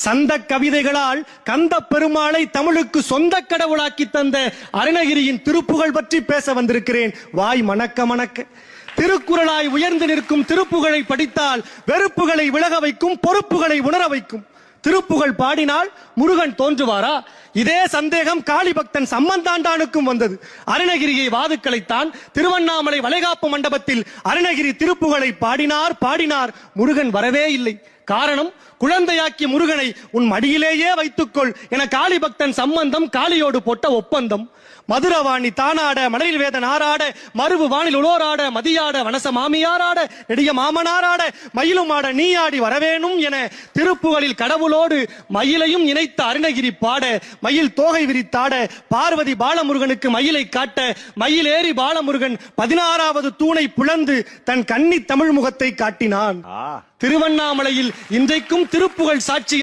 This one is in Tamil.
சந்த கவிதைகளால் கந்த பெருமாளை தமிழுக்கு சொந்த கடவுளாக்கி தந்த அருணகிரியின் திருப்புகழ் பற்றி பேச வந்திருக்கிறேன். வாய் மணக்க மணக்க. திருக்குறளாய் உயர்ந்து நிற்கும் திருப்புகழை படித்தால் வெறுப்புகளை விலக வைக்கும், பொறுப்புகளை உணர வைக்கும். திருப்புகழ் பாடினால் முருகன் தோன்றுவாரா? இதே சந்தேகம் காளி பக்தன் சம்பந்தாண்டானுக்கும் வந்தது. அருணகிரியை வாதுக்களைத்தான். திருவண்ணாமலை வளைகாப்பு மண்டபத்தில் அருணகிரி திருப்புகழை பாடினார். முருகன் வரவே இல்லை. காரணம், குழந்தையாக்கிய முருகனை உன் மடியிலேயே வைத்துக்கொள் என காளி பக்தன் சம்பந்தம் காளியோடு போட்ட ஒப்பந்தம். மதுரவாணி தானாட, மலையில் வேதன் ஆறாட, மருவு வானில் உளோராட, மதியாட வனச மாமியாராட, நெடிய மாமனாராட, மயிலும் ஆட நீ ஆடி வரவேணும் என திருப்புகளில் கடவுளோடு மயிலையும் இணைத்த அருணகிரி பாட, மயில் தோகை விரித்தாட, பார்வதி பாலமுருகனுக்கு மயிலை காட்ட, மயிலேறி பாலமுருகன் 16வது தூணை புலந்து தன் கன்னி தமிழ் முகத்தை காட்டினான். திருவண்ணாமலையில் இன்றைக்கும் திருப்புகழ் சாட்சி